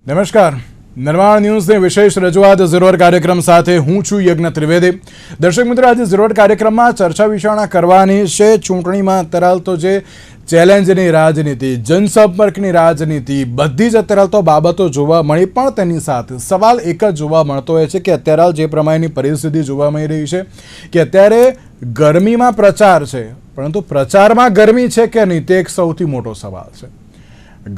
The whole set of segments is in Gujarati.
નમસ્કાર, નિર્માણ ન્યૂઝની વિશેષ રજૂઆત ઝીરોર કાર્યક્રમ સાથે હું છું યજ્ઞ ત્રિવેદી. દર્શક મિત્રો, આજે ઝીરોર કાર્યક્રમમાં ચર્ચા વિચારણા કરવાની છે ચૂંટણીમાં અત્યારે તો જે ચેલેન્જની રાજનીતિ, જનસંપર્કની રાજનીતિ, બધી જ અત્યારે તો બાબતો જોવા મળી. પણ તેની સાથે સવાલ એક જ જોવા મળતો હોય છે કે અત્યારે જે પ્રમાણેની પરિસ્થિતિ જોવા મળી રહી છે કે અત્યારે ગરમીમાં પ્રચાર છે, પરંતુ પ્રચારમાં ગરમી છે કે નહીં તે એક સૌથી મોટો સવાલ છે.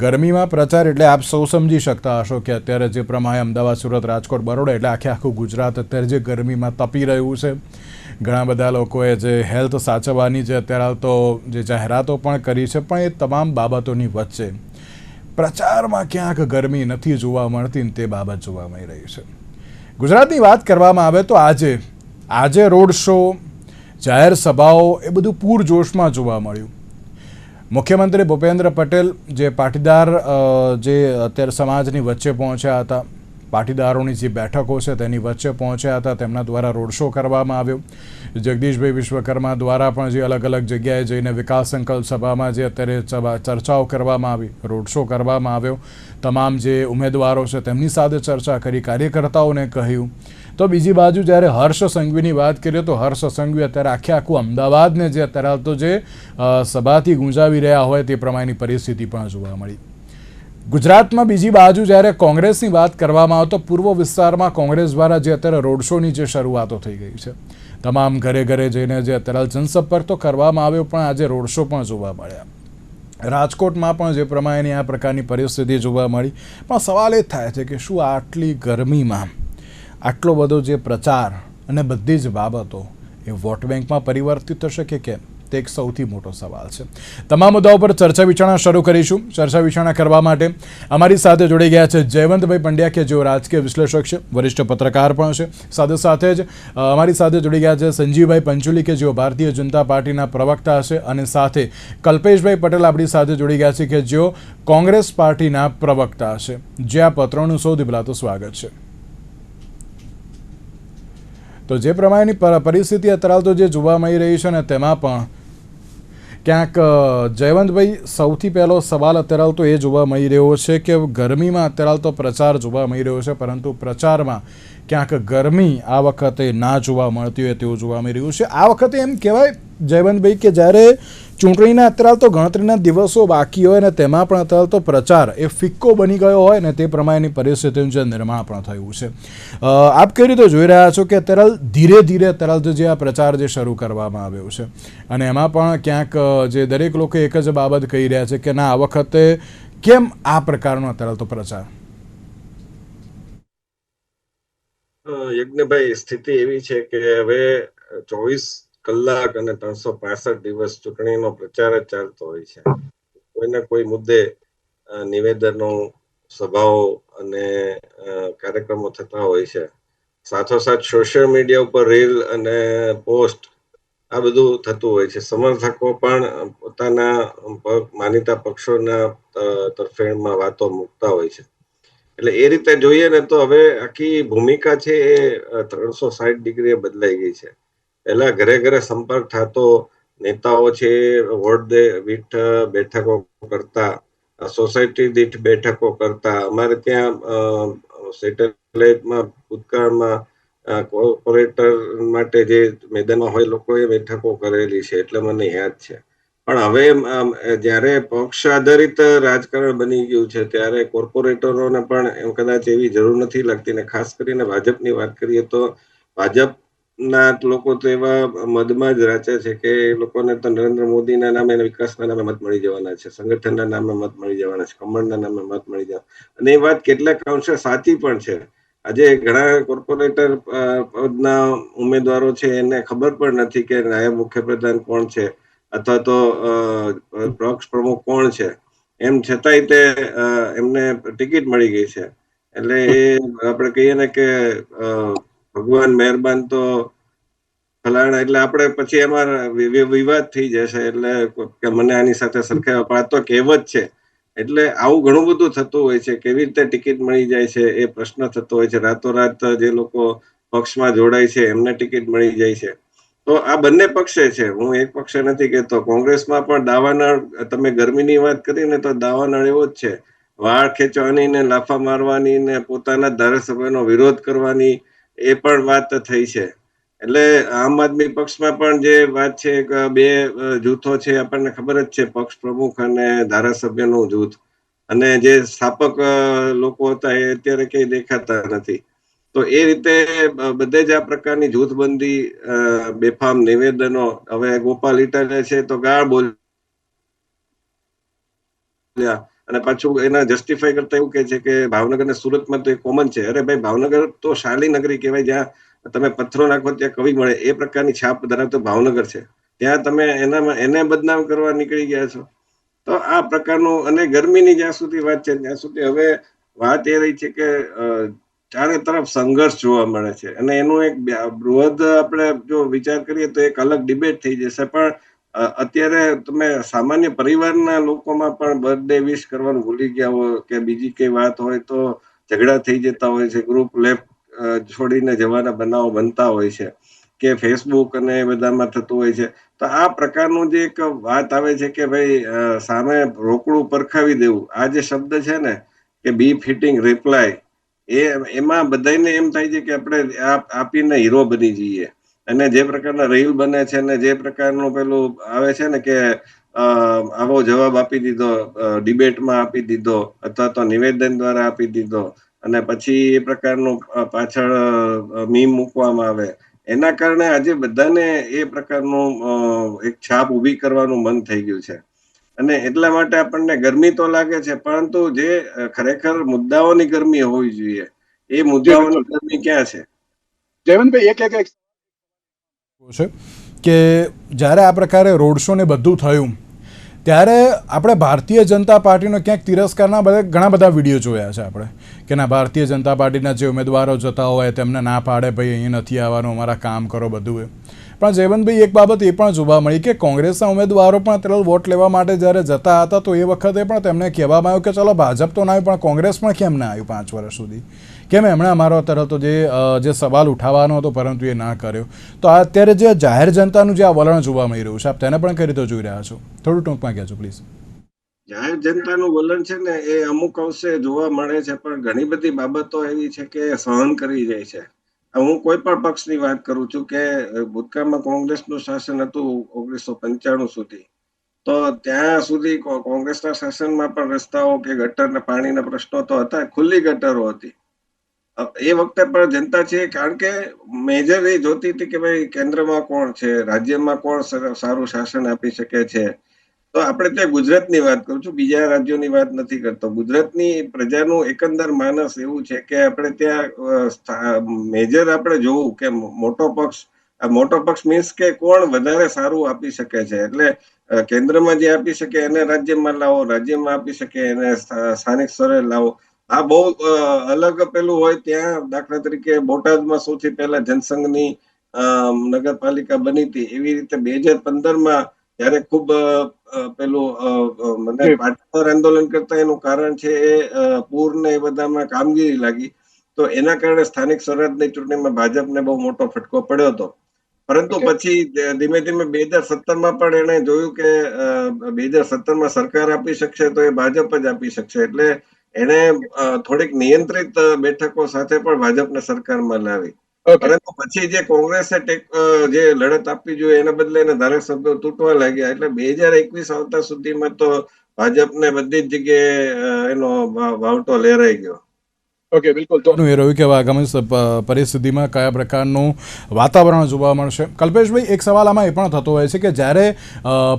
ગરમીમાં પ્રચાર એટલે આપ સૌ સમજી શકતા હશો કે અત્યારે જે પ્રમાણે અમદાવાદ, સુરત, રાજકોટ, બરોડા એટલે આખું ગુજરાત અત્યારે જે ગરમીમાં તપી રહ્યું છે. ઘણા બધા લોકોએ જે હેલ્થ સાચવવાની જે અત્યારે તો જે જાહેરાતો પણ કરી છે, પણ એ તમામ બાબતોની વચ્ચે પ્રચારમાં ક્યાંક ગરમી નથી જોવા મળતી ને તે બાબત જોવા મળી રહી છે. ગુજરાતની વાત કરવામાં આવે તો આજે રોડ શો, જાહેર સભાઓ એ બધું પૂરજોશમાં જોવા મળ્યું. મુખ્યમંત્રી ભૂપેન્દ્ર પટેલ જે પાટીદાર જે અત્યારે સમાજની વચ્ચે પહોંચ્યા હતા, પાટીદારોની જે બેઠકો છે તેની વચ્ચે પહોંચ્યા હતા, તેમના દ્વારા રોડ શો કરવામાં આવ્યો. જગદીશભાઈ વિશ્વકર્મા દ્વારા પણ જે અલગ અલગ જગ્યાએ જઈને વિકાસ સંકલ્પ સભામાં જે અત્યારે ચર્ચાઓ કરવામાં આવી, રોડ શો કરવામાં આવ્યો. તમામ જે ઉમેદવારો છે તેમની સાથે ચર્ચા કરી, કાર્યકર્તાઓને કહ્યું. તો બીજી બાજુ જ્યારે હર્ષ સંઘવીની વાત કરીએ તો હર્ષ સંઘવી અત્યારે આખું અમદાવાદને જે અત્યારે તો જે સભાથી ગુંજાવી રહ્યા હોય તે પ્રમાણેની પરિસ્થિતિ પણ જોવા મળી. ગુજરાતમાં બીજી બાજુ જ્યારે કોંગ્રેસની વાત કરવામાં આવે તો પૂર્વ વિસ્તારમાં કોંગ્રેસ દ્વારા જે અત્યારે રોડ શોની જે શરૂઆતો થઈ ગઈ છે, તમામ ઘરે ઘરે જઈને જે અત્યારે જનસંપર્ક તો કરવામાં આવ્યો, પણ આજે રોડ શો પણ જોવા મળ્યા. રાજકોટમાં પણ જે પ્રમાણેની આ પ્રકારની પરિસ્થિતિ જોવા મળી. પણ સવાલ એ થાય છે કે શું આટલી ગરમીમાં આટલો બધો જે પ્રચાર અને બધી જ બાબતો એ વોટ બેંકમાં પરિવર્તિત થશે કે કેમ, તે એક સૌથી મોટો સવાલ છે. તમામ મુદ્દાઓ પર ચર્ચા વિચારણા શરૂ કરીશું. ચર્ચા વિચારણા કરવા માટે અમારી સાથે જોડી ગયા છે જયવંતભાઈ પંડ્યા કે જેઓ રાજકીય વિશ્લેષક છે, વરિષ્ઠ પત્રકાર પણ છે. સાથે જ અમારી સાથે જોડી ગયા છે સંજીવભાઈ પંચોલી કે જેઓ ભારતીય જનતા પાર્ટીના પ્રવક્તા છે, અને સાથે કલ્પેશભાઈ પટેલ આપણી સાથે જોડી ગયા છે કે જેઓ કોંગ્રેસ પાર્ટીના પ્રવક્તા છે. જે આ પત્રોનું સૌથી પહેલાં તો સ્વાગત છે. તો જે પ્રમાણેની પરિસ્થિતિ અત્યારે તો જે જોવા મળી રહી છે ને તેમાં પણ ક્યાંક જયવંતભાઈ, સૌથી પહેલો સવાલ અત્યારે તો એ જોવા મળી રહ્યો છે કે ગરમીમાં અત્યારે તો પ્રચાર જોવા મળી રહ્યો છે, પરંતુ પ્રચારમાં ક્યાંક ગરમી આ વખતે ના જોવા મળતી હોય તેવું જોવા મળી રહ્યું છે. આ વખતે એમ કહેવાય જયવંતભાઈ કે જ્યારે ચૂંટણીના અત્યારે તો ગણતરીના દિવસો બાકી હોય ને તેમાં પણ અત્યારે તો પ્રચાર એ ફિક્કો બની ગયો હોય ને તે પ્રમાણેની પરિસ્થિતિનું જે નિર્માણ પણ થયું છે. આપ કઈ રીતે જોઈ રહ્યા છો કે અત્યારે ધીરે ધીરે અત્યારે જે આ પ્રચાર જે શરૂ કરવામાં આવ્યો છે, અને એમાં પણ ક્યાંક જે દરેક લોકો એક જ બાબત કહી રહ્યા છે કે ના આ વખતે કેમ આ પ્રકારનો અત્યારે તો પ્રચાર? યજ્ઞભાઈ, સ્થિતિ એવી છે કે હવે 24 કલાક અને 365 દિવસ ચૂંટણીનો પ્રચાર જ ચાલતો હોય છે. કોઈને કોઈ મુદ્દે નિવેદનો, સભાઓ અને કાર્યક્રમો થતા હોય છે. સાથોસાથ સોશિયલ મીડિયા ઉપર રીલ અને પોસ્ટ આ બધું થતું હોય છે. સમર્થકો પણ પોતાના માનીતા પક્ષોના તરફેણમાં વાતો મૂકતા હોય છે. એટલે એ રીતે જોઈએ ને તો હવે આખી ભૂમિકા છે એ 360 ડિગ્રીએ બદલાઈ ગઈ છે. પહેલા ઘરે ઘરે સંપર્ક થતો, નેતાઓ છે વોર્ડ દીઠ બેઠકો કરતા, સોસાયટી દીઠ બેઠકો કરતા. અમારે ત્યાં સેટેલાઇટમાં ભૂતકાળમાં કોર્પોરેટર માટે જે મેદાનમાં હોય લોકોએ બેઠકો કરેલી છે, એટલે મને યાદ છે. પણ હવે જ્યારે પક્ષ આધારિત રાજકારણ બની ગયું છે ત્યારે કોર્પોરેટરોને પણ એમ કદાચ એવી જરૂર નથી લાગતી. ને ખાસ કરીને ભાજપની વાત કરીએ તો ભાજપના લોકો તો એવા મદમાં જ રાચે છે કે એ લોકોને તો નરેન્દ્ર મોદીના નામે અને વિકાસના નામે મત મળી જવાના છે, સંગઠનના નામે મત મળી જવાના છે, કમળના નામે મત મળી જવાના. અને એ વાત કેટલાક અંશે સાચી પણ છે. આજે ઘણા કોર્પોરેટર પદના ઉમેદવારો છે એને ખબર પણ નથી કે નાયબ મુખ્યપ્રધાન કોણ છે અથવા તો પક્ષ પ્રમુખ કોણ છે. એમ છતાંય તે એમને ટિકિટ મળી ગઈ છે. એટલે એ આપણે કહીએ ને કે ભગવાન મહેરબાન તો ફલાણા, એટલે આપણે પછી એમાં વિવાદ થઈ જશે એટલે કે મને આની સાથે સરખાવ્યા. પણ આ તો કહેવત છે. એટલે આવું ઘણું બધું થતું હોય છે. કેવી રીતે ટિકિટ મળી જાય છે એ પ્રશ્ન થતો હોય છે. રાતોરાત જે લોકો પક્ષમાં જોડાય છે એમને ટિકિટ મળી જાય છે. તો આ બંને પક્ષે છે, હું એક પક્ષે નથી કહેતો. કોંગ્રેસમાં પણ દાવાનળ, તમે ગરમીની વાત કરીને તો દાવાનળ એવો જ છે. વાળ ખેંચવાની ને લાફા મારવાની ને પોતાના ધારાસભ્યનો વિરોધ કરવાની એ પણ વાત થઈ છે. એટલે આમ આદમી પક્ષમાં પણ જે વાત છે કે બે જૂથો છે, આપણને ખબર જ છે, પક્ષ પ્રમુખ અને ધારાસભ્યનું જૂથ, અને જે સ્થાપક લોકો હતા એ અત્યારે કઈ દેખાતા નથી. તો એ રીતે બધે જ આ પ્રકારની જૂથબંધી, બેફામ નિવેદનો, હવે ગોપાલ ઇટાલિયા છે તો ગાળ બોલ્યા અને પાછું એના જસ્ટિફાઈ કરતા એવું કહે છે કે ભાવનગર ને સુરતમાં તો એ કોમન છે. અરે ભાઈ, ભાવનગર તો શાલી નગરી કહેવાય, જ્યાં તમે પથ્થરો નાખો ત્યાં કવિ મળે, એ પ્રકારની છાપ ધરાવતો ભાવનગર છે. ત્યાં તમે એને બદનામ કરવા નીકળી ગયા છો. તો આ પ્રકારનું, અને ગરમીની જ્યાં સુધી વાત છે ત્યાં સુધી હવે વાત એ રહી છે કે ચારે તરફ સંઘર્ષ જોવા મળે છે, અને એનું એક બૃહદ આપણે જો વિચાર કરીએ તો એક અલગ ડિબેટ થઈ જશે. પણ અત્યારે તમે સામાન્ય પરિવારના લોકોમાં પણ બર્થડે વિશ કરવાનું ભૂલી ગયા હોય કે બીજી કઈ વાત હોય તો ઝઘડા થઈ જતા હોય છે, ગ્રુપ લેફ્ટ છોડીને જવાના બનાવો બનતા હોય છે, કે ફેસબુક અને એ બધામાં થતું હોય છે. તો આ પ્રકારનું જે એક વાત આવે છે કે ભાઈ સામે રોકડું પરખાવી દેવું, આ જે શબ્દ છે ને કે બી ફિટિંગ રિપ્લાય, એમાં બધાને એમ થાય છે કે આપણે આપીને હીરો બની જઈએ. અને જે પ્રકારના રીલ બને છે ને જે પ્રકારનું પેલું આવે છે ને કે આવો જવાબ આપી દીધો, ડિબેટમાં આપી દીધો, અથવા તો નિવેદન દ્વારા આપી દીધો, અને પછી એ પ્રકારનું પાછળ મીમ મૂકવામાં આવે, એના કારણે આજે બધાને એ પ્રકારનું એક છાપ ઊભી કરવાનું મન થઈ ગયું છે. અને એટલા માટે આપણને ગરમી તો લાગે છે, પરંતુ જે ખરેખર મુદ્દાઓની ગરમી હોવી જોઈએ એ જી મુદ્દાઓની બિલકુલ ગરમી ક્યાં છે? જયવંતભાઈ, એક છે કે જ્યારે આ પ્રકારે રોડ શો ને બધું થયું ત્યારે આપણે ભારતીય જનતા પાર્ટીનો ક્યાંક તિરસ્કારના ઘણા બધા વિડીયો જોયા છે આપણે, કે ના, ભારતીય જનતા પાર્ટીના જે ઉમેદવારો જતા હોય તેમને ના પાડે, ભાઈ અહીં નથી આવવાનું, અમારા કામ કરો, બધું એ. પણ જયવંતભાઈ, એક બાબત એ પણ જોવા મળી કે કોંગ્રેસના ઉમેદવારો પણ અત્યારે વોટ લેવા માટે જ્યારે જતા હતા તો એ વખતે પણ તેમને કહેવામાં આવ્યું કે ચલો ભાજપ તો ના આવ્યું, પણ કોંગ્રેસ પણ કેમ ના આવ્યું 5 વર્ષ સુધી? કેમ એમણે અમારો તરફ તો જે સવાલ ઉઠાવવાનો હતો પરંતુ એ ના કર્યો? તો અત્યારે જે જાહેર જનતાનું જે આ વલણ જોવા મળી રહ્યું છે, આપ તેને પણ કઈ રીતે જોઈ રહ્યા છો? થોડું ટૂંકમાં કહેજો પ્લીઝ. જાહેર જનતાનું વલણ છે ને એ અમુક અંશે જોવા મળે છે, પણ ઘણી બધી બાબતો એવી છે કે સહન કરી જાય છે. હું કોઈ પણ પક્ષની વાત કરું છું કે ભૂતકાળમાં કોંગ્રેસનું શાસન હતું 1995 સુધી, તો ત્યાં સુધી કોંગ્રેસના શાસનમાં પણ રસ્તાઓ કે ગટરના પાણીના પ્રશ્નો તો હતા, ખુલ્લી ગટરો હતી. એ વખતે પણ જનતા છે, કારણ કે મેજર એ જોતી હતી કે ભાઈ કેન્દ્રમાં કોણ છે, રાજ્યમાં કોણ સારું શાસન આપી શકે છે. તો આપણે ત્યાં ગુજરાતની વાત કરું છું, બીજા રાજ્યોની વાત નથી કરતો. ગુજરાતની પ્રજાનું એકંદર માનસ એવું છે કે આપણે ત્યાં મેજર આપણે જોવું કે મોટો પક્ષ મીન્સ કે કોણ વધારે સારું આપી શકે છે. એટલે કેન્દ્રમાં જે આપી શકે એને રાજ્યમાં લાવો, રાજ્યમાં આપી શકે એને સ્થાનિક સ્તરે લાવો. આ બહુ અલગ પેલું હોય. ત્યાં દાખલા તરીકે બોટાદમાં સૌથી પહેલા જનસંઘની નગરપાલિકા બની હતી. એવી રીતે 2015માં ત્યારે ખૂબ પેલું મને જી પાટીદાર આંદોલન કરતા એનું કારણ છે એ પૂર ને એ બધામાં કામગીરી લાગી, તો એના કારણે સ્થાનિક સ્વરાજની ચૂંટણીમાં ભાજપને બહુ મોટો ફટકો પડ્યો હતો. પરંતુ ઓકે પછી ધીમે ધીમે 2017માં પણ એને જોયું કે 2017માં સરકાર આપી શકશે તો એ ભાજપ જ આપી શકશે, એટલે એને થોડીક નિયંત્રિત બેઠકો સાથે પણ ભાજપને સરકારમાં લાવી. ઓકે પરંતુ પછી જે કોંગ્રેસે જે લડત આપવી જોઈએ એના બદલે એને ધારાસભ્યો તૂટવા લાગ્યા, એટલે 2021 આવતા સુધીમાં તો ભાજપને બધી જ જગ્યાએ એનો વાવટો લહેરાઈ ગયો. ઓકે બિલકુલ. તો એ રહ્યું કે આગામી પરિસ્થિતિમાં કયા પ્રકારનું વાતાવરણ જોવા મળશે. કલ્પેશભાઈ, એક સવાલ આમાં એ પણ થતો હોય છે કે જ્યારે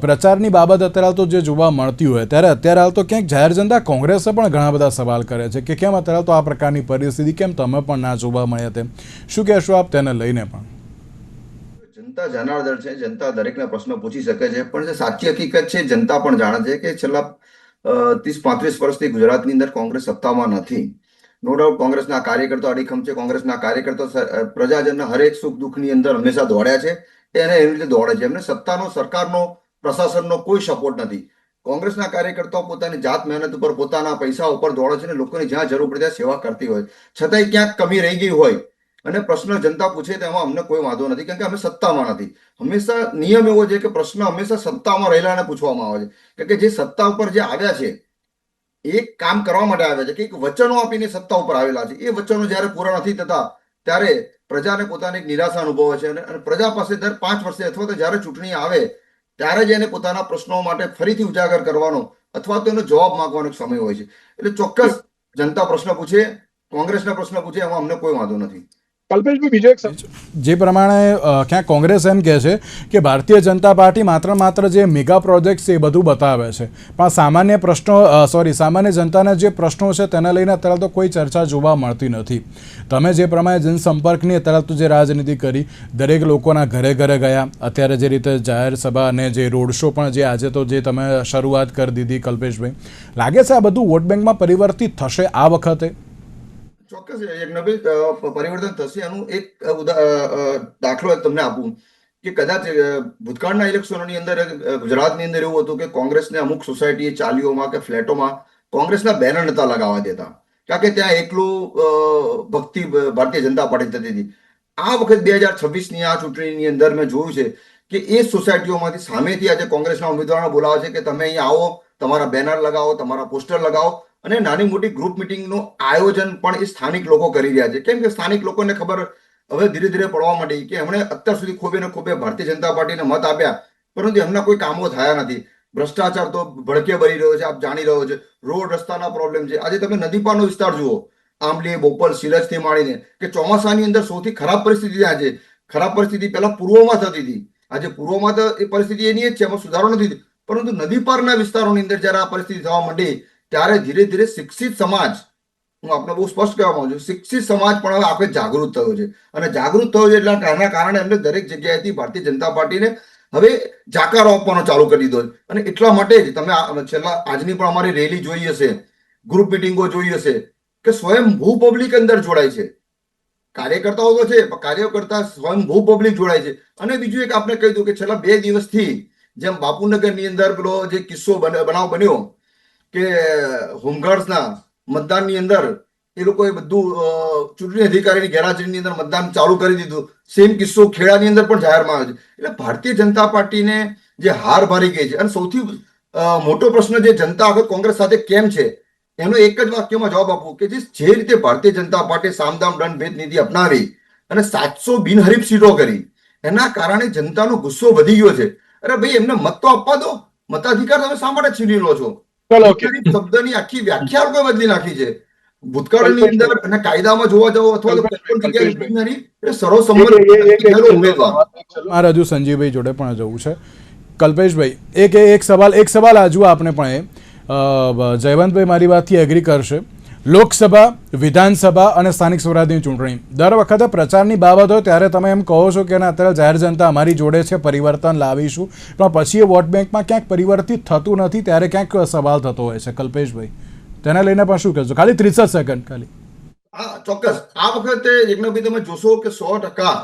પ્રચારની બાબત અત્યારે તો જે જોવા મળતી હોય ત્યારે અત્યારે હાલ તો ક્યાંક જાહેર જનતા કોંગ્રેસે પણ ઘણા બધા સવાલ કરે છે કે કેમ અત્યારે તો આ પ્રકારની પરિસ્થિતિ, કેમ તમે પણ ના જોવા મળ્યા તેમ? શું કહેશો આપ તેને લઈને? પણ જનતા જનાર્દન છે, જનતા દરેકના પ્રશ્નો પૂછી શકે છે, પણ જે સાચી હકીકત છે જનતા પણ જાણે છે કે છેલ્લા 30-35 વર્ષથી ગુજરાતની અંદર કોંગ્રેસ સત્તામાં નથી. નો ડાઉટ કોંગ્રેસના કાર્યકર્તા અડીખમ છે. કોંગ્રેસના કાર્યકર્તા પ્રજાજનના હરેક સુખ દુઃખની અંદર હંમેશા દોડ્યા છે. એને એવી રીતે દોડે છે. એમને સત્તાનો, સરકારનો, પ્રશાસનનો કોઈ સપોર્ટ નથી. કોંગ્રેસના કાર્યકર્તાઓ પોતાની જાત મહેનત ઉપર, પોતાના પૈસા ઉપર દોડે છે અને લોકોની જ્યાં જરૂર પડે ત્યાં સેવા કરતી હોય. છતાંય ક્યાંક કમી રહી ગઈ હોય અને પ્રશ્ન જનતા પૂછે તો એમાં અમને કોઈ વાંધો નથી, કારણ કે અમે સત્તામાં નથી. હંમેશા નિયમ એવો છે કે પ્રશ્ન હંમેશા સત્તામાં રહેલાને પૂછવામાં આવે છે, કારણ કે જે સત્તા ઉપર જે આવ્યા છે એક કામ કરવા માટે આવ્યા છે, કે એક વચનો આપીને સત્તા ઉપર આવેલા છે. એ વચનો જ્યારે પૂરા નથી થતા ત્યારે પ્રજાને પોતાની એક નિરાશા અનુભવે છે, અને પ્રજા પાસે દર 5 વર્ષે અથવા તો જ્યારે ચૂંટણી આવે ત્યારે જ એને પોતાના પ્રશ્નો માટે ફરીથી ઉજાગર કરવાનો અથવા તો એનો જવાબ માંગવાનો એક સમય હોય છે. એટલે ચોક્કસ જનતા પ્રશ્ન પૂછે, કોંગ્રેસના પ્રશ્ન પૂછે, એમાં અમને કોઈ વાંધો નથી. કલ્પેશભાઈ, બીજો એક સવાલ. જે પ્રમાણે ક્યાંક કોંગ્રેસ એમ કહે છે કે ભારતીય જનતા પાર્ટી માત્ર જે મેગા પ્રોજેક્ટ્સ છે એ બધું બતાવે છે, પણ સામાન્ય પ્રશ્નો સામાન્ય જનતાના જે પ્રશ્નો છે તેને લઈને અત્યારે તો કોઈ ચર્ચા જોવા મળતી નથી. તમે જે પ્રમાણે જનસંપર્કની અત્યારે તો જે રાજનીતિ કરી, દરેક લોકોના ઘરે ઘરે ગયા, અત્યારે જે રીતે જાહેર સભા અને જે રોડ શો પણ જે આજે તો જે તમે શરૂઆત કરી દીધી કલ્પેશભાઈ, લાગે છે આ બધું વોટ બેંકમાં પરિવર્તિત થશે આ વખતે? ચોક્કસ પરિવર્તન થશે. એનું એક દાખલો તમને આપું કે કદાચ ભૂતકાળના ઇલેક્શનોની અંદર ગુજરાતની અંદર એવું હતું કે કોંગ્રેસને અમુક સોસાયટી, ચાલીઓમાં કે ફ્લેટોમાં કોંગ્રેસના બેનર નતા લગાવવા દેતા, કારણ કે ત્યાં એકલું ભક્તિ ભારતીય જનતા પાર્ટી થતી હતી. આ વખત 2026ની આ ચૂંટણીની અંદર મેં જોયું છે કે એ સોસાયટીઓમાંથી સામેથી આજે કોંગ્રેસના ઉમેદવારોને બોલાવે છે કે તમે અહીંયા આવો, તમારા બેનર લગાવો, તમારા પોસ્ટર લગાવો, અને નાની મોટી ગ્રુપ મિટિંગનું આયોજન પણ એ સ્થાનિક લોકો કરી રહ્યા છે. કેમ કે સ્થાનિક લોકોને ખબર હવે ધીરે ધીરે પડવા માંડી કે એમણે અત્યાર સુધી ખોબે ને ખોબે ભારતીય જનતા પાર્ટીને મત આપ્યા, પરંતુ એમના કોઈ કામો થયા નથી. ભ્રષ્ટાચાર તો ભડકે ભરી રહ્યો છે, આપ જાણી રહ્યો છે. રોડ રસ્તાના પ્રોબ્લેમ છે. આજે તમે નદી પારનો વિસ્તાર જુઓ, આંબલી, બોપલ, સિલજથી માંડીને, કે ચોમાસાની અંદર સૌથી ખરાબ પરિસ્થિતિ ત્યાં છે. ખરાબ પરિસ્થિતિ પહેલા પૂર્વમાં થતી હતી, આજે પૂર્વમાં તો એ પરિસ્થિતિ એની જ છે, એમાં સુધારો નથી. પરંતુ નદી પારના વિસ્તારોની અંદર જ્યારે આ પરિસ્થિતિ થવા માંડી ત્યારે ધીરે ધીરે શિક્ષિત સમાજ, હું આપણે બહુ સ્પષ્ટ કહેવા માંગુ છું, શિક્ષિત સમાજ પણ હવે આપણે જાગૃત થયો છે. અને જાગૃત થયો છે એટલે એના કારણે એમને દરેક જગ્યાએથી ભારતીય જનતા પાર્ટીને હવે જાકારો આપવાનો ચાલુ કરી દીધો છે. અને એટલા માટે જ તમે છેલ્લા આજની પણ અમારી રેલી જોઈ હશે, ગ્રુપ મિટિંગો જોઈ હશે, કે સ્વયંભૂ પબ્લિક અંદર જોડાય છે. કાર્યકર્તાઓ તો છે, પણ કાર્યકર્તા સ્વયંભૂ પબ્લિક જોડાય છે. અને બીજું એક આપણે કહી દઉં કે છેલ્લા 2 દિવસથી જેમ બાપુનગરની અંદર પેલો જે કિસ્સો બનાવ બન્યો કે હોમગાર્ડ્સના મતદાનની અંદર એ લોકોએ બધું ચૂંટણી અધિકારીની ગેરહાજરીની અંદર મતદાન ચાલુ કરી દીધું, સેમ કિસ્સો ખેડાની અંદર પણ જાહેરમાં આવ્યો છે. એટલે ભારતીય જનતા પાર્ટીને જે હાર મારી ગઈ છે, અને સૌથી મોટો પ્રશ્ન જે જનતા વખત કોંગ્રેસ સાથે કેમ છે એનો એક જ વાક્યમાં જવાબ આપવું કે જે રીતે ભારતીય જનતા પાર્ટી સામદામ દંડ ભેદ નીતિ અપનાવી અને 700 બિનહરીફ સીટો કરી, એના કારણે જનતાનો ગુસ્સો વધી ગયો છે. અરે ભાઈ, એમને મત તો આપવા દો, મતાધિકાર તમે શા માટે છીની લો છો? શબ્દની આખી વ્યાખ્યા કોઈ બદલી નાખી છે ભૂતકાળની અંદર. અને કાયદામાં જોવા જાવ અથવા તો સર્વસંમત ઉમેદવાર. મારે હજુ સંજીવભાઈ જોડે પણ જવું છે. કલ્પેશભાઈ, એક સવાલ આજુ આપણે પણ જયવંતભાઈ મારી વાતથી એગ્રી કરશે. લોકસભા, વિધાનસભા અને સ્થાનિક સ્વરાજની ચૂંટણી દર વખતે પ્રચારની બાબત હોય ત્યારે તમે એમ કહો છો કે અત્યારે જાહેર જનતા અમારી જોડે છે, પરિવર્તન લાવીશું, પણ પછી એ વોટ બેંકમાં ક્યાંક પરિવર્તિત થતું નથી ત્યારે ક્યાંક સવાલ થતો હોય છે. કલ્પેશભાઈ, તેને લઈને પણ શું કહેશો? ખાલી 30 સેકન્ડ ખાલી. હા, ચોક્કસ. આ વખતે યજ્ઞભાઈ તમે જોશો કે 100%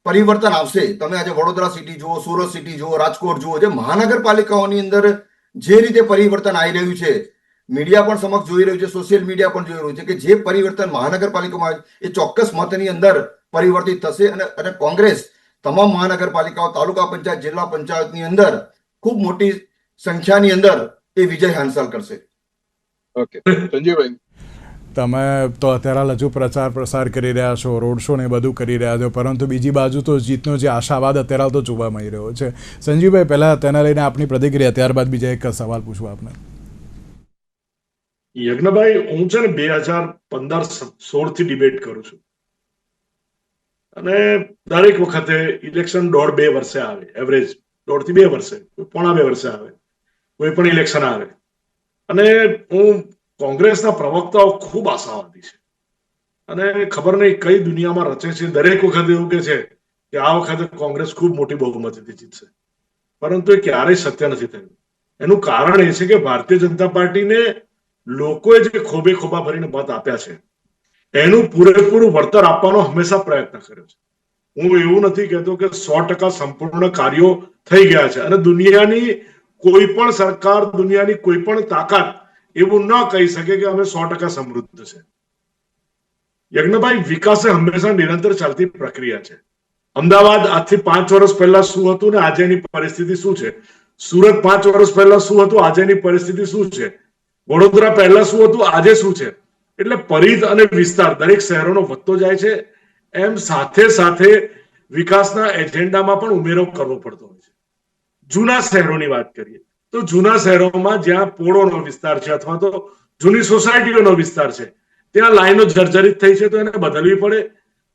પરિવર્તન આવશે. તમે આજે વડોદરા સિટી જુઓ, સુરત સિટી જુઓ, રાજકોટ જુઓ, જે મહાનગરપાલિકાઓની અંદર જે રીતે પરિવર્તન આવી રહ્યું છે, મીડિયા પણ સમક્ષ જોઈ રહ્યું છે, સોશિયલ મીડિયા પણ જોઈ રહ્યું છે, કે જે પરિવર્તન મહાનગરપાલિકામાં એ ચોક્કસ મતની અંદર પરિવર્તિત થશે. અને કોંગ્રેસ તમામ મહાનગરપાલિકાઓ, તાલુકા પંચાયત, જિલ્લા પંચાયતની અંદર ખૂબ મોટી સંખ્યાની અંદર એ વિજય હાંસલ કરશે. ઓકે, સંજીવભાઈ, તમે તો અત્યારે હજુ પ્રસાર કરી રહ્યા છો, રોડ શો ને બધું કરી રહ્યા છો, પરંતુ બીજી બાજુ તો જીતનો જે આશાવાદ અત્યારે તો જોવા મળી રહ્યો છે. સંજીવભાઈ, પહેલા તેના લઈને આપની પ્રતિક્રિયા, ત્યારબાદ બીજા એક સવાલ પૂછવા આપને. યજ્ઞભાઈ, હું છે ને 2015-16 થી ડિબેટ કરું છું, અને દરેક વખતે ઇલેક્શન 1.5-2 વર્ષે આવે, એવરેજ 1.5 થી 2 વર્ષે, 1.5-2 વર્ષે આવે કોઈ પણ ઇલેક્શન આવે. અને હું કોંગ્રેસના પ્રવક્તાઓ ખૂબ આશાવાદી છે, અને ખબર નહીં કઈ દુનિયામાં રચે છે. દરેક વખતે એવું કે છે કે આ વખતે કોંગ્રેસ ખૂબ મોટી બહુમતીથી જીતશે, પરંતુ એ ક્યારેય સત્ય નથી થયું. એનું કારણ એ છે કે ભારતીય જનતા પાર્ટીને લોકોએ જે ખોબે ખોબા ભરીને મત આપ્યા છે એનું પૂરેપૂરું વળતર આપવાનો હંમેશા પ્રયત્ન કર્યો છે. હું એવું નથી કહેતો કે 100% સંપૂર્ણ કાર્યો થઈ ગયા છે, અને દુનિયાની કોઈ પણ સરકાર, દુનિયાની કોઈ પણ તાકાત એવું ન કહી શકે કે અમે 100% સમૃદ્ધ છે. યજ્ઞભાઈ, વિકાસ હંમેશા નિરંતર ચાલતી પ્રક્રિયા છે. અમદાવાદ આજથી 5 વર્ષ પહેલા શું હતું ને આજેની પરિસ્થિતિ શું છે? સુરત 5 વર્ષ પહેલા શું હતું, આજેની પરિસ્થિતિ શું છે? વડોદરા પહેલા શું હતું, આજે શું છે. એટલે પરિધ અને વિસ્તાર દરેક શહેરોનો વધતો જાય છે, એમ સાથે સાથે વિકાસના એજન્ડામાં પણ ઉમેરો કરવો પડતો હોય છે. જૂના શહેરોની વાત કરીએ તો જૂના શહેરોમાં જ્યાં પોળોનો વિસ્તાર છે અથવા તો જૂની સોસાયટીઓનો વિસ્તાર છે, ત્યાં લાઈનો જર્જરિત થઈ છે, તો એને બદલવી પડે,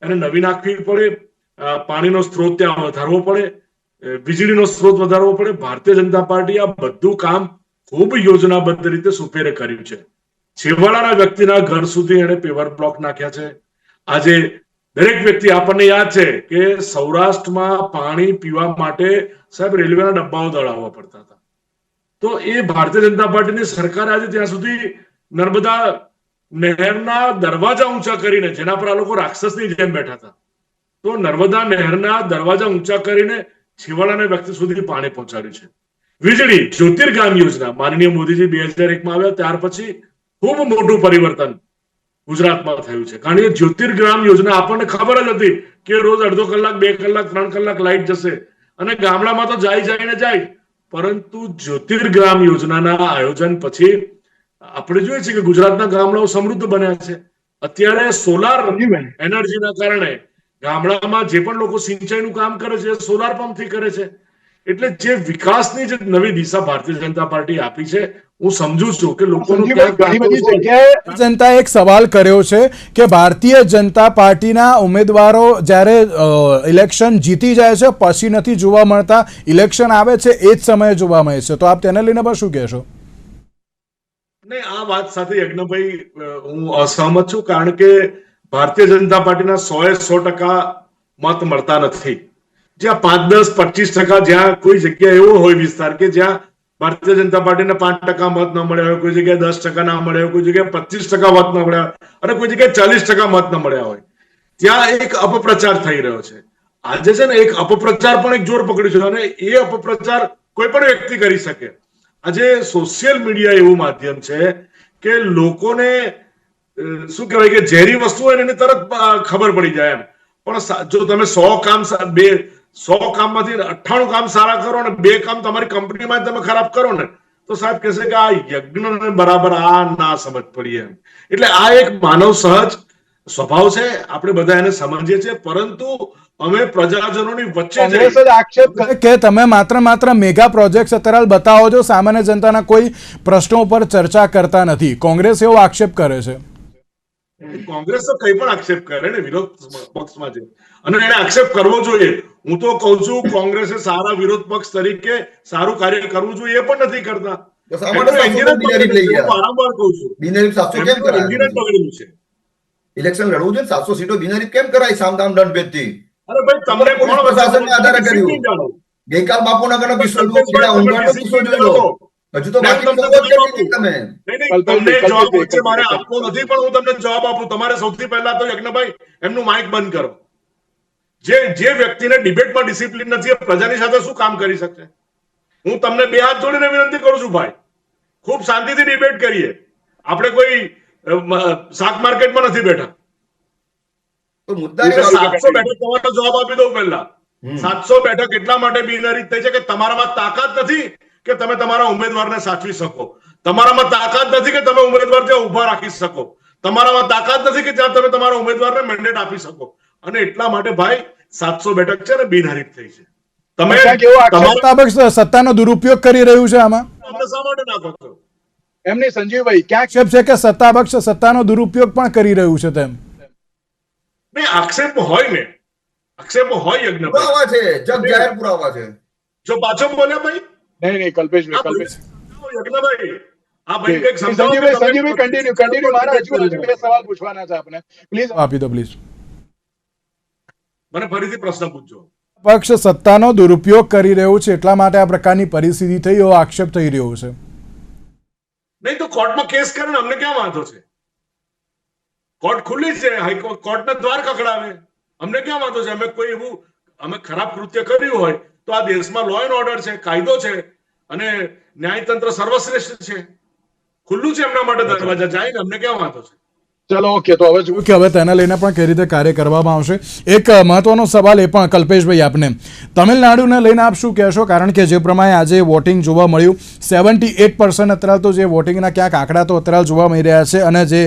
એને નવી નાખવી પડે, પાણીનો સ્ત્રોત ત્યાં વધારવો પડે, વીજળીનો સ્ત્રોત વધારવો પડે. ભારતીય જનતા પાર્ટી આ બધું કામ ખૂબ યોજનાબદ્ધ રીતે સુપેરે કર્યું છે. છેવાડાના વ્યક્તિના ઘર સુધી એને પેવર બ્લોક નાખ્યા છે. આજે દરેક વ્યક્તિ, આપણને યાદ છે કે સૌરાષ્ટ્રમાં પાણી પીવા માટે સાહેબ રેલવેના ડબ્બાઓ દળાવવા પડતા હતા. તો એ ભારતીય જનતા પાર્ટીની સરકાર આજે ત્યાં સુધી નર્મદા નહેરના દરવાજા ઊંચા કરીને, જેના પર આ લોકો રાક્ષસની જેમ બેઠા હતા, તો નર્મદા નહેરના દરવાજા ઊંચા કરીને છેવાડાના વ્યક્તિ સુધી પાણી પહોંચાડ્યું છે. વીજળી જ્યોતિર્ગામ યોજના માનનીય મોદીજી 2001માં આવ્યા ત્યાર પછી ખૂબ મોટું પરિવર્તન ગુજરાતમાં થયું છે. કારણ કે જ્યોતિર્ગ્રામ યોજના આપણને ખબર જ હતી કે રોજ અડધો કલાક, 2 કલાક, 3 કલાક લાઈટ જશે અને ગામડામાં તો જાય, પરંતુ જ્યોતિર્ગ્રામ યોજનાના આયોજન પછી આપણે જોઈએ છીએ કે ગુજરાતના ગામડાઓ સમૃદ્ધ બન્યા છે. અત્યારે સોલાર એનર્જીના કારણે ગામડામાં જે પણ લોકો સિંચાઈનું કામ કરે છે, સોલાર પંપથી કરે છે. એટલે જે વિકાસની જે નવી દિશા ભારતીય જનતા પાર્ટી આપી છે, હું સમજુ છું કે લોકોનો ઘણી બધી જગ્યાએ જનતાએ એક સવાલ કર્યો છે કે ભારતીય જનતા પાર્ટીના ઉમેદવારો જ્યારે ઇલેક્શન જીતી જાય છે પછી નથી જોવા મળતા, ઇલેક્શન આવે છે એ જ સમયે જોવા મળે છે, તો આપ તેને લઈને પણ શું કહેશો? નહીં, આ વાત સાથે યજ્ઞભાઈ હું અસહમત છું. કારણ કે ભારતીય જનતા પાર્ટીના 100% મત મળતા નથી. જ્યાં 5-10-25% જ્યાં કોઈ જગ્યા એવો હોય વિસ્તાર કે જ્યાં ભારતીય જનતા પાર્ટીને 5% મત ન મળ્યા હોય, કોઈ જગ્યાએ 10% ના મળ્યા હોય, કોઈ જગ્યાએ 25% મત ન મળ્યા હોય અને કોઈ જગ્યાએ 40% મત ન મળ્યા હોય, ત્યાં એક અપપ્રચાર થઈ રહ્યો છે. આજે છે ને એક અપપ્રચાર પણ એક જોર પકડ્યું છે અને એ અપપ્રચાર કોઈ પણ વ્યક્તિ કરી શકે. આજે સોશિયલ મીડિયા એવું માધ્યમ છે કે લોકોને શું કહેવાય કે ઝેરી વસ્તુ હોય એની તરત ખબર પડી જાય એમ. પણ જો તમે 100 કામમાંથી 98 કામ સારા કરો ને 2 કામ તમારી કંપનીમાં તમે ખરાબ કરો ને, તો સાહેબ કહેશે કે આ યજ્ઞને બરાબર આ ના સમજ પડી એમ. એટલે આ એક માનવ સહજ સ્વભાવ છે, આપણે બધા એને સમજીએ છીએ, પરંતુ અમે પ્રજાજનોની વચ્ચે આક્ષેપ કે તમે માત્ર મેગા પ્રોજેક્ટ અત્યારે બતાવો છો, સામાન્ય જનતાના કોઈ પ્રશ્નો પર ચર્ચા કરતા નથી. કોંગ્રેસ એવો આક્ષેપ કરે છે. કોંગ્રેસ તો કઈ પણ આક્ષેપ કરે ને, વિરોધ પક્ષમાં છે અને એને આક્ષેપ કરવો જોઈએ. હું તો કહું છું કોંગ્રેસે સારા વિરોધ પક્ષ તરીકે સારું કાર્ય કરવું જોઈએ, એ પણ નથી કરતા. વારંવાર કહું છું ઇલેક્શન લડવું છે, 700 સીટો બિનહરીફ કેમ કરાય? સામદામ દંડભેદથી. અરે ભાઈ, તમને કોણ પ્રશાસનને આધારે કર્યું? ગઈકાલ બાપુનગરનો કિસ્સો જોયો, ખેડા ઊંઘાણનો કિસ્સો જોયો. હજુ તો બાકી તમે તમને જવાબ વચ્ચે મારે આપવો નથી, પણ હું તમને જવાબ આપું. તમારે સૌથી પહેલા તો યજ્ઞભાઈ એમનું માઇક બંધ કરો. જે વ્યક્તિને ડિબેટમાં ડિસિપ્લિન નથી, પ્રજાની સાથે શું કામ કરી શકશે? હું તમને 2 હાથ જોડીને વિનંતી કરું છું ભાઈ, ખૂબ શાંતિથી ડિબેટ કરીએ. આપણે કોઈ શાક માર્કેટમાં નથી બેઠા. તો મુદ્દા 700 બેઠક તમારો જવાબ આપી દઉં પહેલા. 700 બેઠક એટલા માટે બિનહરીફ થઈ છે કે તમારામાં તાકાત નથી કે તમે તમારા ઉમેદવારને સાચવી શકો. તમારામાં તાકાત નથી કે તમે ઉમેદવાર ત્યાં ઉભા રાખી શકો. તમારામાં તાકાત નથી કે જ્યાં તમે તમારા ઉમેદવારને મેન્ડેટ આપી શકો. અને એટલા માટે ભાઈ 700 બેઠક છે ને બિનહરીફ થઈ છે. તમે સત્તાનો દુરુપયોગ કરી રહ્યું છે આમાં. શા માટે ના કરશો? એમને સંજીવભાઈ ક્યાં આક્ષેપ છે કે સત્તાપક્ષ સત્તાનો દુરુપયોગ પણ કરી રહ્યું છે તેમ. નહીં, આક્ષેપ હોય ને, આક્ષેપ હોય યજ્ઞભાઈ, પુરાવા છે, જગ જાહેર પુરાવા છે. જો પાછો બોલ્યા ભાઈ. નહીં કલ્પેશભાઈ યજ્ઞભાઈ આ ભાઈ કંઈક સંજીવભાઈ કન્ટિન્યુ મારા હજુ 2 સવાલ પૂછવાના છે આપને, પ્લીઝ આપી દો પ્લીઝ. મને ફરીથી પ્રશ્ન પૂછજો. પક્ષ સત્તાનો દુરુપયોગ કરી રહ્યું છે એટલા માટે આ પ્રકારની પરિસ્થિતિ થઈ એવો આક્ષેપ થઈ રહ્યો છે. નહીં તો કોર્ટમાં કેસ કરે ને, અમને ક્યાં વાંધો છે? કોર્ટ ખુલ્લી છે, હાઈકોર્ટ કોર્ટના દ્વાર ખખડાવે, અમને ક્યાં વાંધો છે? અમે ખરાબ કૃત્ય કર્યું હોય તો આ દેશમાં લો એન્ડ ઓર્ડર છે, કાયદો છે અને ન્યાયતંત્ર સર્વશ્રેષ્ઠ છે. ખુલ્લું છે એમના માટે દરવાજા, જાય ને, અમને ક્યાં વાંધો છે? ચલો ઓકે, તો હવે કે હવે તેને લઈને પણ કઈ રીતે કાર્ય કરવામાં આવશે. એક મહત્વનો સવાલ એ પણ કલ્પેશભાઈ આપને, તમિલનાડુને લઈને આપ શું કહેશો? કારણ કે જે પ્રમાણે આજે વોટિંગ જોવા મળ્યું, 78% અત્યારે તો જે વોટિંગના ક્યાંક આંકડા તો અત્યારે જોવા મળી રહ્યા છે, અને જે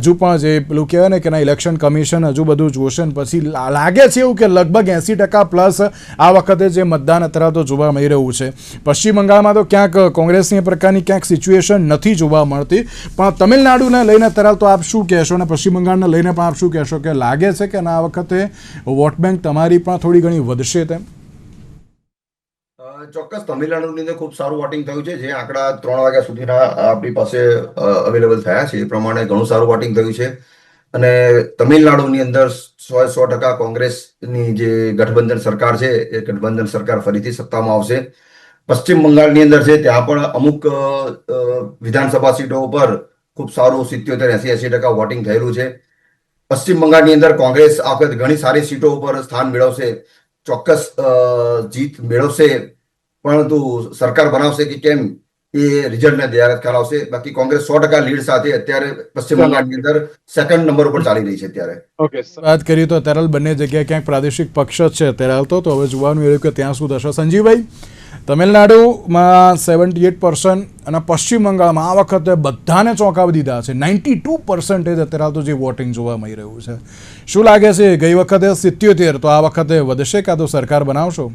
હજુ પણ જે પેલું કહેવાય ને કે ના ઇલેક્શન કમિશન હજુ બધું જોશે ને પછી લાગે છે એવું કે લગભગ 80% પ્લસ આ વખતે જે મતદાન અત્યારે તો જોવા મળી રહ્યું છે. પશ્ચિમ બંગાળમાં તો ક્યાંક કોંગ્રેસની પ્રકારની ક્યાંક સિચ્યુએશન નથી જોવા મળતી, પણ તમિલનાડુને લઈને અત્યારે તો આપ શું કહેશો, અને પશ્ચિમ બંગાળને લઈને પણ આપ શું કહેશો કે લાગે છે કે આ વખતે વોટ બેંક તમારી પણ થોડી ઘણી વધશે તેમ? ચોક્કસ તમિલનાડુની અંદર ખૂબ સારું વોટિંગ થયું છે. જે આંકડા 3 વાગ્યા સુધીના આપણી પાસે અવેલેબલ થયા છે એ પ્રમાણે ઘણું સારું વોટિંગ થયું છે. અને તમિલનાડુની અંદર 100% કોંગ્રેસની જે ગઠબંધન સરકાર છે એ ગઠબંધન સરકાર ફરીથી સત્તામાં આવશે. પશ્ચિમ બંગાળની અંદર છે ત્યાં પણ અમુક વિધાનસભા સીટો ઉપર ખૂબ સારું 70-80% વોટિંગ થયેલું છે. પશ્ચિમ બંગાળની અંદર કોંગ્રેસ આ વખતે ઘણી સારી સીટો ઉપર સ્થાન મેળવશે, ચોક્કસ જીત મેળવશે, પરંતુ સરકાર બનાવશે કે કેમ એ રિઝલ્ટને ત્યારે ખ્યાલ આવશે. બાકી કોંગ્રેસ 100% લીડ સાથે અત્યારે પશ્ચિમ બંગાળની અંદર સેકન્ડ નંબર ઉપર ચાલી રહી છે અત્યારે. ઓકે, વાત કરીએ તો અત્યારે બંને જગ્યાએ ક્યાંક પ્રાદેશિક પક્ષ જ છે અત્યારે આવતો, તો હવે જોવાનું એ રહ્યું કે ત્યાં શું થશે. સંજીવભાઈ, તમિલનાડુમાં 78% અને પશ્ચિમ બંગાળમાં આ વખતે બધાને ચોંકાવી દીધા છે. 92% અત્યારે તો જે વોટિંગ જોવા મળી રહ્યું છે. શું લાગે છે, ગઈ વખતે 77 તો આ વખતે વધશે કાં તો સરકાર બનાવશો?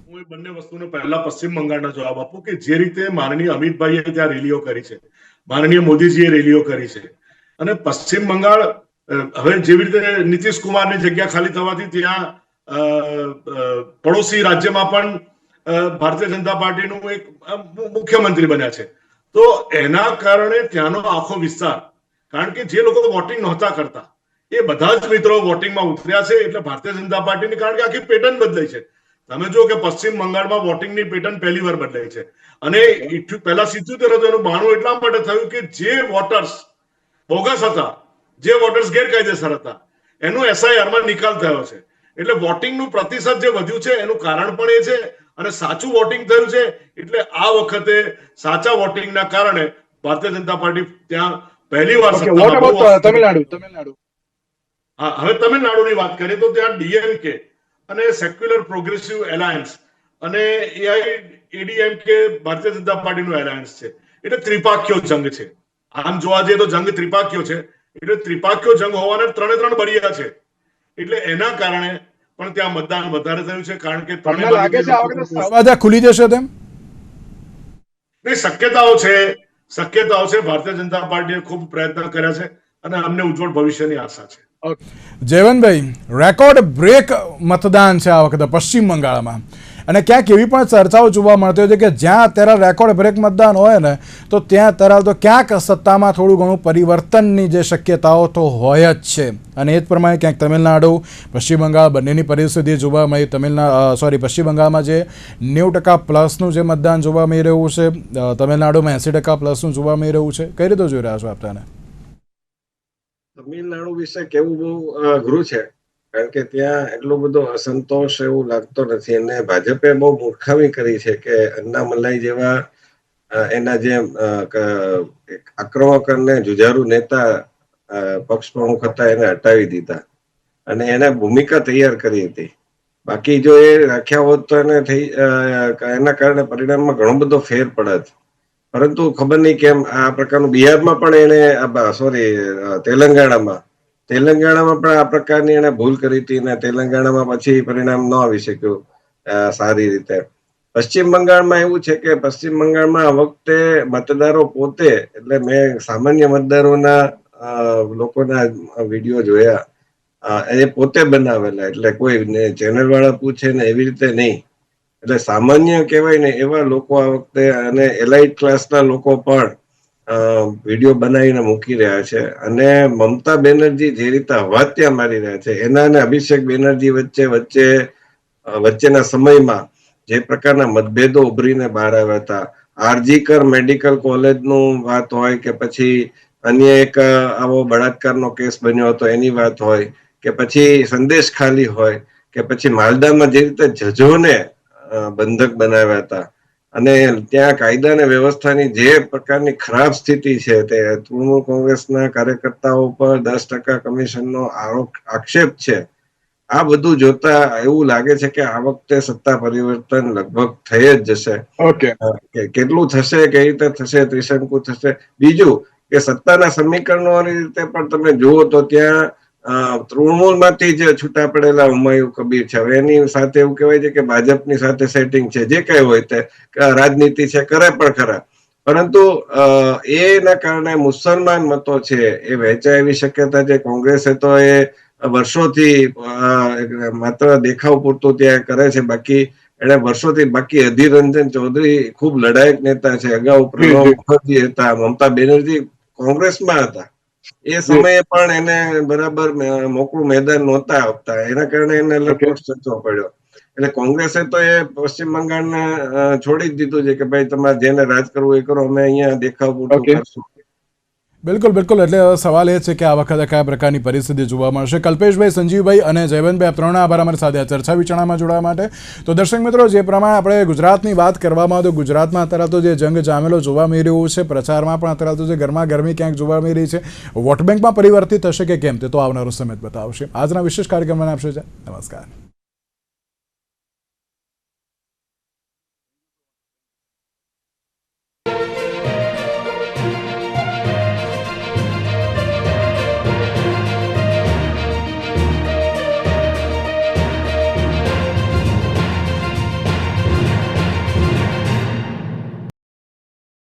હું એ બંને વસ્તુનો પહેલા પશ્ચિમ બંગાળનો જવાબ આપું કે જે રીતે માનનીય અમિતભાઈએ ત્યાં રેલીઓ કરી છે, માનનીય મોદીજીએ રેલીઓ કરી છે, અને પશ્ચિમ બંગાળ હવે જેવી રીતે નીતિશ કુમારની જગ્યા ખાલી થવાથી ત્યાં પડોશી રાજ્યમાં પણ ભારતીય જનતા પાર્ટીનું એક મુખ્યમંત્રી બન્યા છે. તો એના કારણે ત્યાંનો આખો વિસ્તાર, કારણ કે જે લોકો વોટિંગ નહોતા કરતા એ બધા જ મિત્રો વોટિંગમાં ઉતર્યા છે. એટલે ભારતીય જનતા પાર્ટીની, કારણ કે આખી પેટર્ન બદલાઈ છે. તમે જુઓ કે પશ્ચિમ બંગાળમાં વોટિંગની પેટર્ન પહેલી વાર બદલાઈ છે, અને પહેલા 77 હતું, એનું 92 એટલા માટે થયું કે જે વોટર્સ બોગસ હતા, જે વોટર્સ ગેરકાયદેસર હતા, એનો SIR-માં નિકાલ થયો છે. એટલે વોટિંગનું પ્રતિશત જે વધ્યું છે એનું કારણ પણ એ છે, અને સાચું વોટિંગ થયું છે. એટલે આ વખતે સાચા વોટિંગના કારણે ભારતીય જનતા પાર્ટી ત્યાં પહેલી વાર તમિલનાડુ. હા, હવે તમિલનાડુની વાત કરીએ તો ત્યાં DMK અને સેક્યુલર પ્રોગ્રેસિવ એલાયન્સ અને ADMK ભારતીય જનતા પાર્ટીનું એલાયન્સ છે. એટલે ત્રિપાખ્યો જંગ છે. આમ જોવા જઈએ તો જંગ ત્રિપાખ્યો છે. એટલે ત્રિપાખ્યો જંગ હોવાના 3 બળિયા છે. એટલે એના કારણે પણ ત્યાં મતદાન વધારે થયું છે, કારણ કે તમને લાગે છે આ વખતે બધા ખુલી જશે તેમ? નહીં, શક્યતાઓ છે. ભારતીય જનતા પાર્ટીએ ખૂબ પ્રયત્ન કર્યા છે અને અમને ઉજ્જવળ ભવિષ્યની આશા છે. જયવંતભાઈ, રેકોર્ડ બ્રેક મતદાન છે આ વખતે પશ્ચિમ બંગાળમાં, અને ક્યાંક એવી પણ ચર્ચાઓ જોવા મળતી હોય છે કે જ્યાં અત્યારે રેકોર્ડ બ્રેક મતદાન હોય ને તો ત્યાં અત્યારે તો ક્યાંક સત્તામાં થોડું ઘણું પરિવર્તનની જે શક્યતાઓ તો હોય જ છે. અને એ જ પ્રમાણે ક્યાંક તમિલનાડુ, પશ્ચિમ બંગાળ બંનેની પરિસ્થિતિ જોવા મળી. પશ્ચિમ બંગાળમાં જે 90% પ્લસનું જે મતદાન જોવા મળી રહ્યું છે, તમિલનાડુમાં 80% પ્લસનું જોવા મળી રહ્યું છે. કઈ રીતે જોઈ રહ્યા છો આપતાને? તમિલનાડુ વિશે કેવું બહુ અઘરું છે, કારણ કે ત્યાં એટલો બધો અસંતોષ એવું લાગતો નથી. અને ભાજપે બહુ મૂર્ખામી કરી છે કે અન્નામલાઈ જેવા એના જે આક્રમક અને જુજારુ નેતા પક્ષ પ્રમુખ હતા એને હટાવી દીધા, અને એને ભૂમિકા તૈયાર કરી હતી. બાકી જો એ રાખ્યા હોત તો એના કારણે પરિણામમાં ઘણો બધો ફેર પડત. પરંતુ ખબર નહીં કેમ આ પ્રકારનું બિહારમાં પણ તેલંગાણામાં પણ આ પ્રકારની એને ભૂલ કરી હતી, અને તેલંગાણામાં પછી પરિણામ ન આવી શક્યું સારી રીતે. પશ્ચિમ બંગાળમાં એવું છે કે પશ્ચિમ બંગાળમાં આ વખતે મતદારો પોતે, એટલે મેં સામાન્ય મતદારોના લોકોના વિડીયો જોયા, એ પોતે બનાવેલા, એટલે કોઈ ચેનલ વાળા પૂછે ને એવી રીતે નહીં. એટલે સામાન્ય કહેવાય ને એવા લોકો આ વખતે, અને એલાઇટ ક્લાસના લોકો પણ વિડીયો બનાવીને મૂકી રહ્યા છે. અને મમતા બેનર્જી જે રીતે હવાત્યા મારી રહ્યા છે એના અને અભિષેક બેનર્જી વચ્ચેના સમયમાં જે પ્રકારના મતભેદો ઉભરીને બહાર આવ્યા હતા, આરજીકર મેડિકલ કોલેજનું વાત હોય કે પછી અન્ય એક આવો બળાત્કારનો કેસ બન્યો હતો એની વાત હોય, કે પછી સંદેશ ખાલી હોય, કે પછી માલદામાં જે રીતે જજોને બંધક બનાવ્યા હતા, અને ત્યાં કાયદા અને વ્યવસ્થાની જે પ્રકારની ખરાબ સ્થિતિ છે તે તૃણમૂલ કોંગ્રેસના કાર્યકર્તાઓ પર 10% કમિશનનો આક્ષેપ છે. આ બધું જોતા એવું લાગે છે કે આ વખતે સત્તા પરિવર્તન લગભગ થઈ જ જશે. ઓકે, કેટલું થશે, કઈ રીતે થશે, ત્રિશંકુ થશે. બીજું કે સત્તાના સમીકરણોની રીતે પણ તમે જુઓ તો ત્યાં તૃણમૂલમાંથી જ છૂટા પડેલા હુમાયુ કબીર છે. હવે એની સાથે એવું કહેવાય છે કે ભાજપની સાથે સેટિંગ છે. જે કઈ હોય તે રાજનીતિ છે, કરે પણ ખરા. પરંતુ એના કારણે મુસલમાન મતો છે એ વહેંચાય એવી શક્યતા છે. કોંગ્રેસે તો એ વર્ષોથી માત્ર દેખાવ પૂરતું ત્યાં કરે છે. બાકી એને વર્ષોથી અધીર રંજન ચૌધરી ખૂબ લડાયક નેતા છે. અગાઉ પ્રણવ મુખર્જી હતા, મમતા બેનર્જી કોંગ્રેસમાં હતા. એ સમયે પણ એને બરાબર મોકળું મેદાન નહોતા આપતા. એના કારણે એને લગભગ સચવો પડ્યો. એટલે કોંગ્રેસે તો એ પશ્ચિમ બંગાળને છોડી જ દીધું છે કે ભાઈ તમારે જેને રાજ કરવું એ કરો, અમે અહીંયા દેખાવ પૂરતું કરશું. બિલકુલ બિલકુલ. એટલે સવાલ એ છે કે આ વખતે કયા પ્રકારની પરિસ્થિતિ જોવા મળશે. કલ્પેશભાઈ, સંજીવભાઈ અને જયવંતભાઈ, આપ ત્રણના આભાર અમારી સાથે આ ચર્ચા વિચારણામાં જોડાવા માટે. તો દર્શક મિત્રો, જે પ્રમાણે આપણે ગુજરાતની વાત કરવામાં આવે તો ગુજરાતમાં અત્યારે તો જે જંગ જામેલો જોવા મળી રહ્યું છે, પ્રચારમાં પણ અત્યારે તો જે ગરમા ગરમી ક્યાંક જોવા મળી રહી છે, વોટ બેંકમાં પરિવર્તિત થશે કે કેમ તે તો આવનારો સમય બતાવશે. આજના વિશેષ કાર્યક્રમને આપશે. નમસ્કાર.